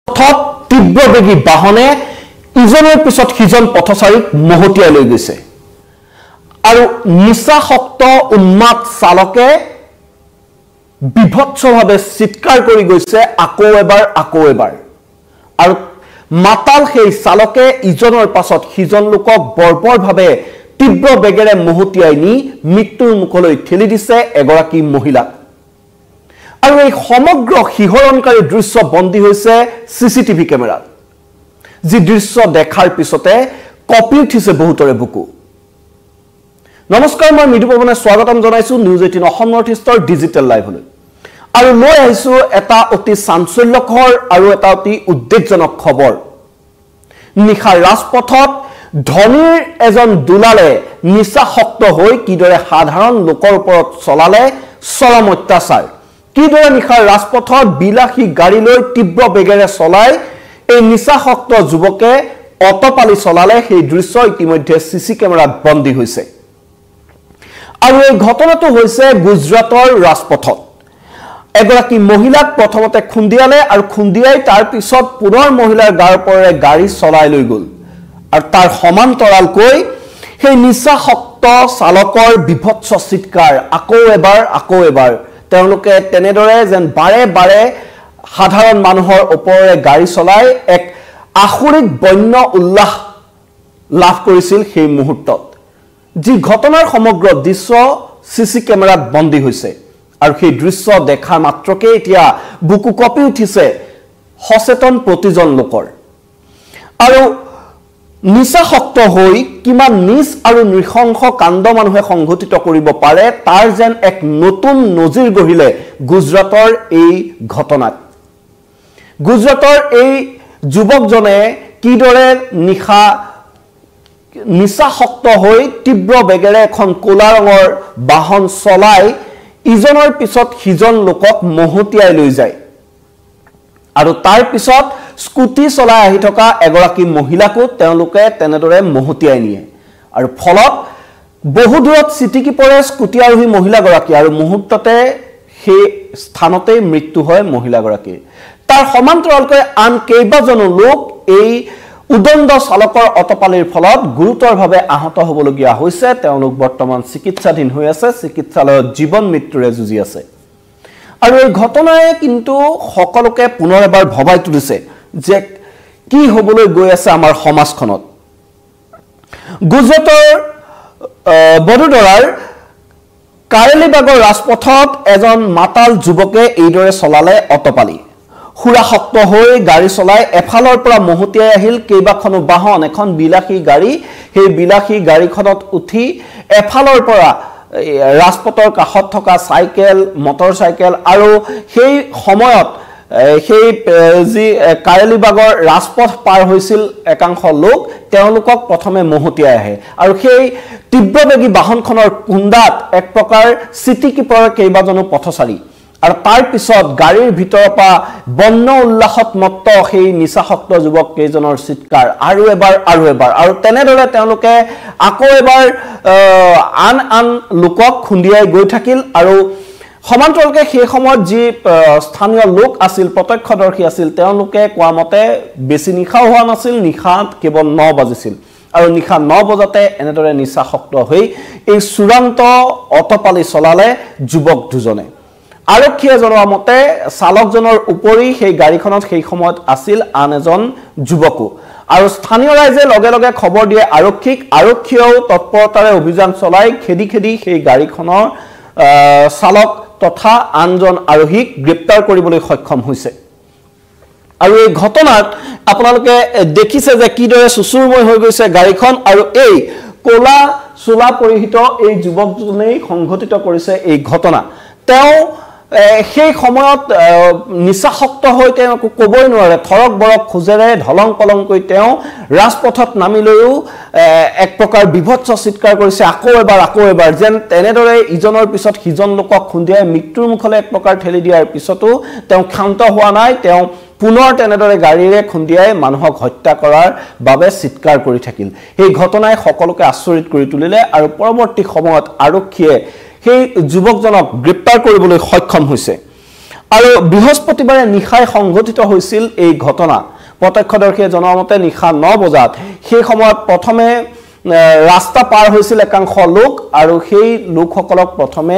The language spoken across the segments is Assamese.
পথত তীব্ৰবেগী বাহনে ইজনৰ পিছত সিজন পথচাৰীক মহতিয়াই লৈ গৈছে আৰু নিচাসক্ত উন্মাদ চালকে বিভৎসভাৱে চিৎকাৰ কৰি গৈছে আকৌ এবাৰ আৰু মাতাল সেই চালকে ইজনৰ পাছত সিজন লোকক বৰ্বৰভাৱে তীব্ৰ বেগেৰে মহতিয়াই নি মৃত্যুৰ মুখলৈ ঠেলি দিছে এগৰাকী মহিলাক আৰু এই সমগ্ৰ শিহৰণকাৰী দৃশ্য বন্দী হৈছে সিসিটিভি কেমেৰাত যি দৃশ্য দেখাৰ পিছতে কপি উঠিছে বহুতৰে বুকু নমস্কাৰ মই মৃদু পৱনে স্বাগতম জনাইছো নিউজ 18 অসম নৰ্থ ইষ্টৰ ডিজিটেল লাইভলৈ আৰু লৈ আহিছো এটা অতি চাঞ্চল্যকৰ আৰু এটা অতি উদ্বেগজনক খবৰ নিখা ৰাজপথত ধনীৰ এজন দুলালে নিচাসক্ত হৈ কিদৰে সাধাৰণ লোকৰ ওপৰত চলালে চৰম অত্যাচাৰ কিদৰে নিখা ৰাজপথত বিলাসী গাড়ী লৈ তীব্ৰ বেগেৰে চলাই এই নিচাসক্ত যুৱকে অটপালি চলালে সেই দৃশ্য ইতিমধ্যে সিসি কেমেৰাত বন্দী হৈছে আৰু এই ঘটনাটো হৈছে গুজৰাটৰ ৰাজপথত এগৰাকী মহিলাক প্ৰথমতে খুন্দিয়ালে আৰু খুন্দিয়াই তাৰ পিছত পুনৰ মহিলাৰ গাৰ পৰে গাড়ী চলাই লৈ গল আৰু তাৰ সমান্তৰালকৈ সেই নিচাসক্ত চালকৰ বিভৎস চিৎকাৰ আকৌ এবাৰ তেওঁলোকে তেনেদৰে যেন বাৰে সাধাৰণ মানুহৰ ওপৰে গাড়ী চলাই এক আখৰিক বন্য উল্লাস লাভ কৰিছিল সেই মুহূৰ্তত যি ঘটনাৰ সমগ্ৰ দৃশ্য সিসি কেমেৰাত বন্দী হৈছে আৰু সেই দৃশ্য দেখা মাত্ৰকে এতিয়া বুকু কপি উঠিছে সচেতন প্ৰতিজন লোকৰ আৰু নিচাসক্ত হৈ কিমান নিচ আৰু নৃশংস কাণ্ড মানুহে সংঘটিত কৰিব পাৰে তাৰ যেন এক নতুন নজিৰ গঢ়িলে গুজৰাটৰ এই ঘটনাত গুজৰাটৰ এই যুৱকজনে কিদৰে নিচাসক্ত হৈ তীব্ৰ বেগেৰে এখন কোলা ৰঙৰ বাহন চলাই ইজনৰ পিছত সিজন লোকক মহতিয়াই লৈ যায় আৰু তাৰ পিছত স্কুটি চলাই আহি থকা এগৰাকী মহিলাকো তেওঁলোকে তেনেদৰে মহতিয়াই নিয়ে আৰু ফলত বহু দূৰত চিটিকি পৰে স্কুটি আৰোহী মহিলাগৰাকী আৰু মুহূৰ্ততে সেই স্থানতে মৃত্যু হয় মহিলাগৰাকীৰ তাৰ সমান্তৰালকৈ আন কেইবাজনো লোক এই উদণ্ড চালকৰ অটপালিৰ ফলত গুৰুতৰভাৱে আহত হ'বলগীয়া হৈছে তেওঁলোক বৰ্তমান চিকিৎসাধীন হৈ আছে চিকিৎসালয়ত জীৱন মৃত্যুৰে যুঁজি আছে আৰু এই ঘটনাই কিন্তু সকলোকে পুনৰ এবাৰ ভবাই তুলিছে যে কি হ'বলৈ গৈ আছে আমাৰ সমাজখনত গুজৰাটৰ বদোদৰাৰ কাৰেলিবাগৰ ৰাজপথত এজন মাতাল যুৱকে এইদৰে চলালে অটপালি খুৰাসক্ত হৈ গাড়ী চলাই এফালৰ পৰা মহতিয়াই আহিল কেইবাখনো বাহন এখন বিলাসী গাড়ী সেই বিলাসী গাড়ীখনত উঠি এফালৰ পৰা ৰাজপথৰ কাষত থকা সাইকেল মটৰ সাইকেল আৰু সেই সময়ত সেই যি কাৰেলিবাগৰ ৰাজপথ পাৰ হৈছিল একাংশ লোক তেওঁলোকক প্ৰথমে মহতিয়াই আহে আৰু সেই তীব্ৰবেগী বাহনখনৰ কুণ্ডাত এক প্ৰকাৰ চিটিকি পৰে কেইবাজনো পথচাৰী আৰু তাৰ পিছত গাড়ীৰ ভিতৰৰ পৰা বন্য উল্লাসত মত্ত সেই নিচাসক্ত যুৱক কেইজনৰ চিৎকাৰ আৰু এবাৰ আৰু তেনেদৰে তেওঁলোকে আকৌ এবাৰ আন লোকক খুন্দিয়াই গৈ থাকিল আৰু সমান্তৰালকৈ সেই সময়ত যি স্থানীয় লোক আছিল প্ৰত্যক্ষদৰ্শী আছিল তেওঁলোকে কোৱা মতে বেছি নিশা হোৱা নাছিল নিশা কেৱল 9 বাজিছিল আৰু নিশা 9 বজাতে এনেদৰে নিচাসক্ত হৈ এই চূড়ান্ত অটপালি চলালে যুৱক দুজনে আৰক্ষীয়ে জনোৱা মতে চালকজনৰ উপৰি সেই গাড়ীখনত সেই সময়ত আছিল আন এজন যুৱকো আৰু স্থানীয় ৰাইজে লগে লগে খবৰ দিয়ে আৰক্ষীয়েও তৎপৰতাৰে অভিযান চলাই খেদি সেই গাড়ীখনৰ চালক তথা আনজন আৰোহীক গ্ৰেপ্তাৰ কৰিবলৈ সক্ষম হৈছে আৰু এই ঘটনাত আপোনালোকে দেখিছে যে কিদৰে সুচুৰময় হৈ গৈছে গাড়ীখন আৰু এই কোলা চোলা পৰিহিত এই যুৱকজনেই সংঘটিত কৰিছে এই ঘটনা তেওঁ সেই সময়ত নিচাসক্ত হৈ তেওঁ কবই নোৱাৰে থৰক বৰক খুজেৰে ঢলং পলংকৈ তেওঁ ৰাজপথত নামিলৈও এক প্ৰকাৰ বিভৎস চিৎকাৰ কৰিছে আকৌ এবাৰ যেন তেনেদৰে ইজনৰ পিছত সিজন লোকক খুন্দিয়াই মৃত্যুৰ মুখলৈ এক প্ৰকাৰ ঠেলি দিয়াৰ পিছতো তেওঁ ক্ষান্ত হোৱা নাই তেওঁ পুনৰ তেনেদৰে গাড়ীৰে খুন্দিয়াই মানুহক হত্যা কৰাৰ বাবে চিৎকাৰ কৰি থাকিল এই ঘটনাই সকলোকে আচৰিত কৰি তুলিলে আৰু পৰৱৰ্তী সময়ত আৰক্ষীয়ে সেই যুৱকজনক গ্ৰেপ্তাৰ কৰিবলৈ সক্ষম হৈছে আৰু বৃহস্পতিবাৰে নিশাই সংঘটিত হৈছিল এই ঘটনা প্ৰত্যক্ষদৰ্শীয়ে জনোৱা মতে নিশা 9 বজাত সেই সময়ত প্ৰথমে ৰাস্তা পাৰ হৈছিল একাংশ লোক আৰু সেই লোকসকলক প্ৰথমে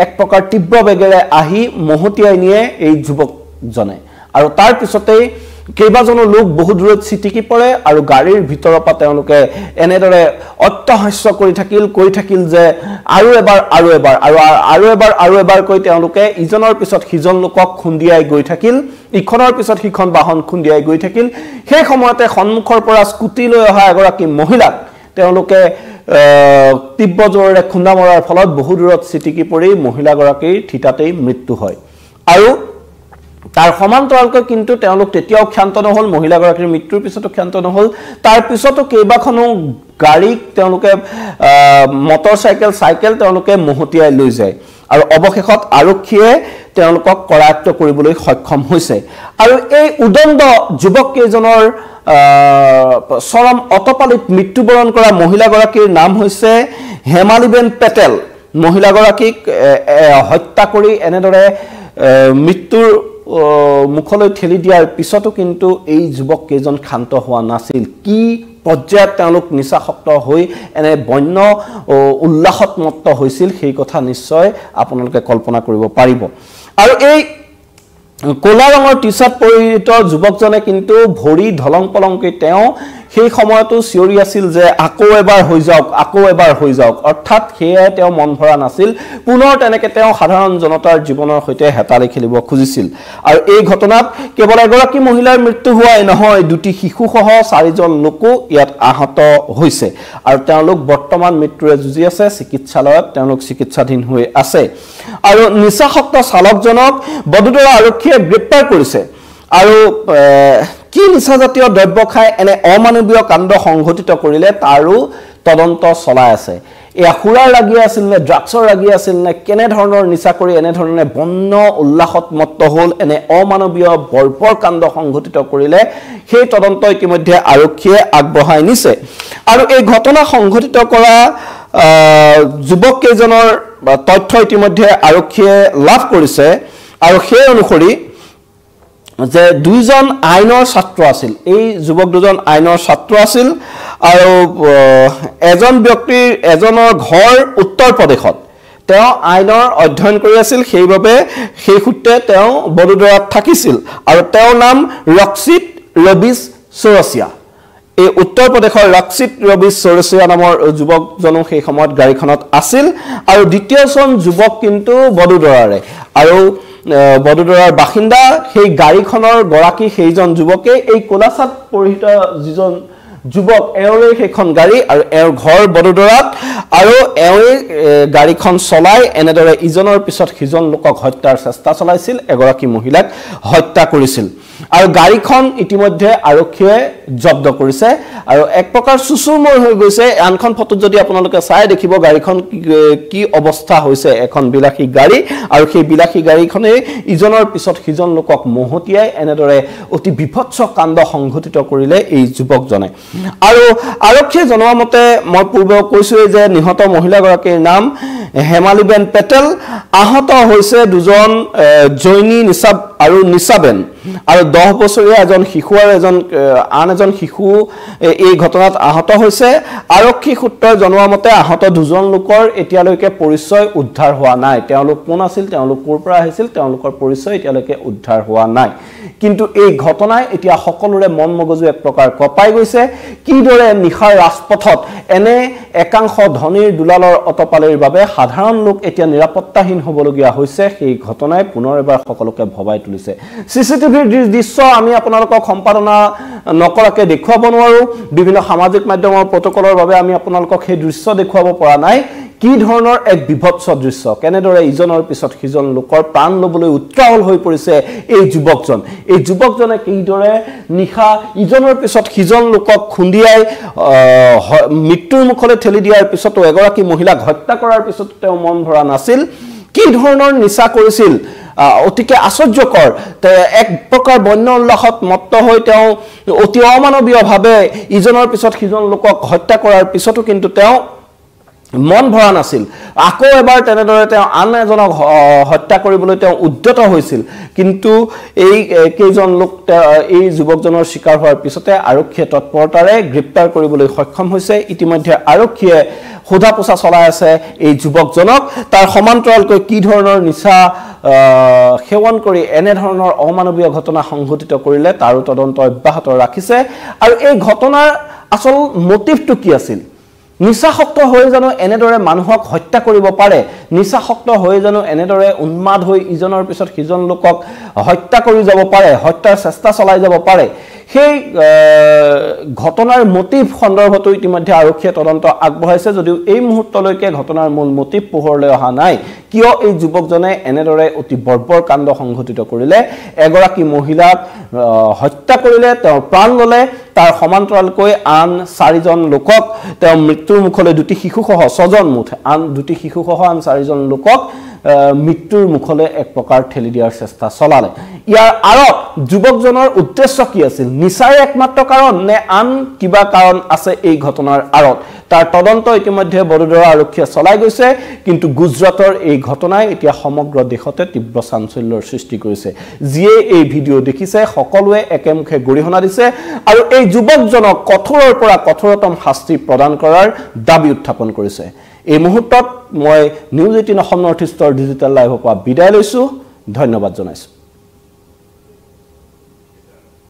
এক প্ৰকাৰ তীব্ৰ বেগেৰে আহি মহতিয়াই নিয়ে এই যুৱকজনে আৰু তাৰ পিছতেই কেইবাজনো লোক বহু দূৰত ছিটিকি পৰে আৰু গাড়ীৰ ভিতৰৰ পৰা তেওঁলোকে এনেদৰে অট্টহাস্য কৰি থাকিল যে আৰু এবাৰ কৈ তেওঁলোকে ইজনৰ পিছত সিজন লোকক খুন্দিয়াই গৈ থাকিল ইখনৰ পিছত সিখন বাহন খুন্দিয়াই গৈ থাকিল সেই সময়তে সন্মুখৰ পৰা স্কুটি লৈ অহা এগৰাকী মহিলাক তেওঁলোকে তীব্ৰ জোৰেৰে খুন্দা মৰাৰ ফলত বহু দূৰত ছিটিকি পৰি মহিলাগৰাকীৰ থিতাতেই মৃত্যু হয় আৰু তাৰ সমান্তৰালকৈ কিন্তু তেওঁলোক তেতিয়াও ক্ষান্ত নহল মহিলাগৰাকীৰ মৃত্যুৰ পিছতো ক্ষান্ত নহল তাৰ পিছতো কেইবাখনো গাড়ী তেওঁলোকে মটৰ চাইকেল তেওঁলোকে মহতিয়াই লৈ যায় আৰু অৱশেষত আৰক্ষীয়ে তেওঁলোকক কৰায়ত্ব কৰিবলৈ সক্ষম হৈছে আৰু এই উদণ্ড যুৱক কেইজনৰ চৰম অতপালিত মৃত্যুবৰণ কৰা মহিলাগৰাকীৰ নাম হৈছে হেমালিবেন পেটেল মহিলাগৰাকীক হত্যা কৰি এনেদৰে মৃত্যুৰ মুখলৈ ঠেলি দিয়াৰ পিছতো কিন্তু এই যুৱক কেইজন ক্ষান্ত হোৱা নাছিল কি পৰ্যায়ত তেওঁলোক নিচাসক্ত হৈ এনে বন্য উল্লাসত মত্ত হৈছিল সেই কথা নিশ্চয় আপোনালোকে কল্পনা কৰিব পাৰিব আৰু এই কোলা ৰঙৰ টি-শাৰ্ট পৰিহিত যুৱকজনে কিন্তু ভৰি ধলং পলংকৈ তেওঁ সেই সময়তো চিঞৰি আছিল যে আকৌ এবাৰ হৈ যাওক অৰ্থাৎ সেয়ে তেওঁ মন ভৰা নাছিল পুনৰ তেনেকে তেওঁ সাধাৰণ জনতাৰ জীৱনৰ সৈতে হেতালি খেলিব খুজিছিল আৰু এই ঘটনাত কেৱল এগৰাকী মহিলাৰ মৃত্যু হোৱাই নহয় দুটি শিশুসহ 4জন লোকো ইয়াত আহত হৈছে আৰু তেওঁলোক বৰ্তমান মৃত্যুৰে যুঁজি আছে চিকিৎসালয়ত তেওঁলোক চিকিৎসাধীন হৈ আছে আৰু নিচাসক্ত চালকজনক বদোদৰা আৰক্ষীয়ে গ্ৰেপ্তাৰ কৰিছে আৰু কি নিচাজাতীয় দ্ৰব্য খাই এনে অমানৱীয় কাণ্ড সংঘটিত কৰিলে তাৰো তদন্ত চলাই আছে এয়া সুৰাৰ লাগি আছিল নে ড্ৰাগছৰ লাগি আছিল নে কেনে ধৰণৰ নিচা কৰি এনে ধৰণে বন্য উল্লাসত মত্ত হ'ল এনে অমানৱীয় বৰ্বৰ কাণ্ড সংঘটিত কৰিলে সেই তদন্ত ইতিমধ্যে আৰক্ষীয়ে আগবঢ়াই নিছে আৰু এই ঘটনা সংঘটিত কৰা যুৱক কেইজনৰ তথ্য ইতিমধ্যে আৰক্ষীয়ে লাভ কৰিছে আৰু সেই অনুসৰি যে দুইজন আইনৰ ছাত্ৰ আছিল এই যুৱক দুজন আইনৰ ছাত্ৰ আছিল আৰু এজন ব্যক্তিৰ এজনৰ ঘৰ উত্তৰ প্ৰদেশত তেওঁ আইনৰ অধ্যয়ন কৰি আছিল সেইভাবে সেই সূত্ৰে তেওঁ বদোদৰাত থাকিছিল আৰু তেওঁৰ নাম ৰক্সিত ৰবিছ চৌৰচিয়া এই উত্তৰ প্ৰদেশৰ ৰক্সিত ৰবিছ চৌৰচিয়া নামৰ যুৱকজনো সেই সময়ত গাড়ীখনত আছিল আৰু দ্বিতীয়জন যুৱক কিন্তু বদোদৰাৰে আৰু বদোদৰাৰ বাসিন্দা সেই গাড়ীখনৰ গৰাকী সেইজন যুৱকে এই কোলাছাত পৰিহিত যিজন যুৱক এওঁৰে সেইখন গাড়ী আৰু এওঁৰ ঘৰ বদোদৰাত আৰু এওঁৰে গাড়ীখন চলাই এনেদৰে ইজনৰ পিছত সিজন লোকক হত্যাৰ চেষ্টা চলাইছিল এগৰাকী মহিলাক হত্যা কৰিছিল আৰু গাড়ীখন ইতিমধ্যে আৰক্ষীয়ে জব্দ কৰিছে আৰু এক প্ৰকাৰ সুসুমৰ হৈ গৈছে আনখন ফটোত যদি আপোনালোকে চাই দেখিব গাড়ীখন কি অৱস্থা হৈছে এখন বিলাসী গাড়ী আৰু সেই বিলাসী গাড়ীখনে ইজনৰ পিছত সিজন লোকক মহতিয়াই এনেদৰে অতি বিভৎস কাণ্ড সংঘটিত কৰিলে এই যুৱকজনে আৰু আৰক্ষীয়ে জনোৱা মতে মই পূৰ্বে কৈছো যে নিহত মহিলাগৰাকীৰ নাম হেমালিবেন পেটেল আহত হৈছে দুজন জৈনী নিসাব আৰু নিসাবেন আৰু 10 বছৰীয়া এজন শিশু আৰু আন এজন শিশু এই ঘটনাত আহত হৈছে আৰক্ষী সূত্ৰই জনোৱা মতে আহত দুজন লোকৰ এতিয়ালৈকে পৰিচয় উদ্ধাৰ হোৱা নাই তেওঁলোক কোন আছিল তেওঁলোক ক'ৰ পৰা আহিছিল তেওঁলোকৰ পৰিচয় এতিয়ালৈকে উদ্ধাৰ হোৱা নাই কিন্তু এই ঘটনাই এতিয়া সকলোৰে মন মগজু এক প্ৰকাৰ কপাই গৈছে কিদৰে নিখাৰ ৰাজপথত এনে একাংশ ধনীৰ দুলালৰ অতপালিৰ বাবে সাধাৰণ লোক এতিয়া নিৰাপত্তাহীন হ'বলগীয়া হৈছে সেই ঘটনাই পুনৰ এবাৰ সকলোকে ভবাই তুলিছে সিসিটিভিৰ দৃশ্য আমি আপোনালোকক সম্পাদনা নকৰাকে দেখুৱাব নোৱাৰো বিভিন্ন সামাজিক মাধ্যমৰ প্ৰটোকলৰ বাবে আমি আপোনালোকক সেই দৃশ্য দেখুৱাব পৰা নাই কি ধৰণৰ এক বিভৎস দৃশ্য কেনেদৰে ইজনৰ পিছত সিজন লোকৰ প্ৰাণ লবলৈ উত্ৰাৱল হৈ পৰিছে এই যুৱকজনে কিদৰে নিখা ইজনৰ পিছত সিজন লোকক খুন্দিয়াই মৃত্যুৰ মুখলৈ ঠেলি দিয়াৰ পিছতো এগৰাকী মহিলাক হত্যা কৰাৰ পিছত তেওঁ মন ভৰা নাছিল কি ধৰণৰ নিচা কৰিছিল অতিকে আশ্চৰ্যকৰ এক প্ৰকাৰ বন্য উল্লাসত মত্ত হৈ তেওঁ অতি অমানৱীয়ভাৱে ইজনৰ পিছত সিজন লোকক হত্যা কৰাৰ পিছতো কিন্তু তেওঁ মন ভৰা নাছিল আকৌ এবাৰ তেনেদৰে তেওঁ আন এজনক হত্যা কৰিবলৈ তেওঁ উদ্যত হৈছিল কিন্তু এই কেইজন লোক এই যুৱকজনৰ শিকাৰ হোৱাৰ পিছতে আৰক্ষীয়ে তৎপৰতাৰে গ্ৰেপ্তাৰ কৰিবলৈ সক্ষম হৈছে ইতিমধ্যে আৰক্ষীয়ে সোধা পোছা চলাই আছে এই যুৱকজনক তাৰ সমান্তৰালকৈ কি ধৰণৰ নিচা সেৱন কৰি এনে ধৰণৰ অমানৱীয় ঘটনা সংঘটিত কৰিলে তাৰো তদন্ত অব্যাহত ৰাখিছে আৰু এই ঘটনাৰ আসল মোটিভটো কি আছিল নিচাসক্ত হৈ জানো এনেদৰে মানুহক হত্যা কৰিব পাৰে নিচাসক্ত হৈ জানো এনেদৰে উন্মাদ হৈ ইজনৰ পিছত সিজন লোকক হত্যা কৰি যাব পাৰে হত্যাৰ চেষ্টা চলাই যাব পাৰে সেই ঘটনাৰ মোটিভ সন্দৰ্ভত ইতিমধ্যে আৰক্ষীয়ে তদন্ত আগবঢ়াইছে যদিও এই মুহূৰ্তলৈকে ঘটনাৰ মূল মোটিভ পোহৰলৈ অহা নাই কিয় এই যুৱকজনে এনেদৰে অতি বৰ্বৰ কাণ্ড সংঘটিত কৰিলে এগৰাকী মহিলাক হত্যা কৰিলে তেওঁৰ প্ৰাণ ললে তাৰ সমান্তৰালকৈ আন 4জন লোকক তেওঁ মৃত্যুৰ মুখলৈ দুটি শিশুসহ 6জন মুঠ আন দুটি শিশুসহ আন 4জন লোকক মৃত্যুৰ মুখলৈ এক প্ৰকাৰ ঠেলি দিয়াৰ চেষ্টা চলালে ইয়াৰ আৰত যুৱকজনৰ উদ্দেশ্য কি আছিল নিচাৰ একমাত্ৰ কাৰণ নে আন কিবা কাৰণ আছে এই ঘটনাৰ আৰত তাৰ তদন্ত ইতিমধ্যে বডোদৰা আৰক্ষীয়ে চলাই গৈছে কিন্তু গুজৰাটৰ এই ঘটনাই এতিয়া সমগ্ৰ দেশতে তীব্ৰ চাঞ্চল্যৰ সৃষ্টি কৰিছে যিয়ে এই ভিডিঅ দেখিছে সকলোৱে একেমুখে গৰিহণা দিছে আৰু এই যুৱকজনক কঠোৰৰ পৰা কঠোৰতম শাস্তি প্ৰদান কৰাৰ দাবী উত্থাপন কৰিছে এই মুহূৰ্তত মই নিউজ 18 অসম নৰ্থ ইষ্টৰ ডিজিটেল লাইভৰ পৰা বিদায় লৈছো ধন্যবাদ জনাইছো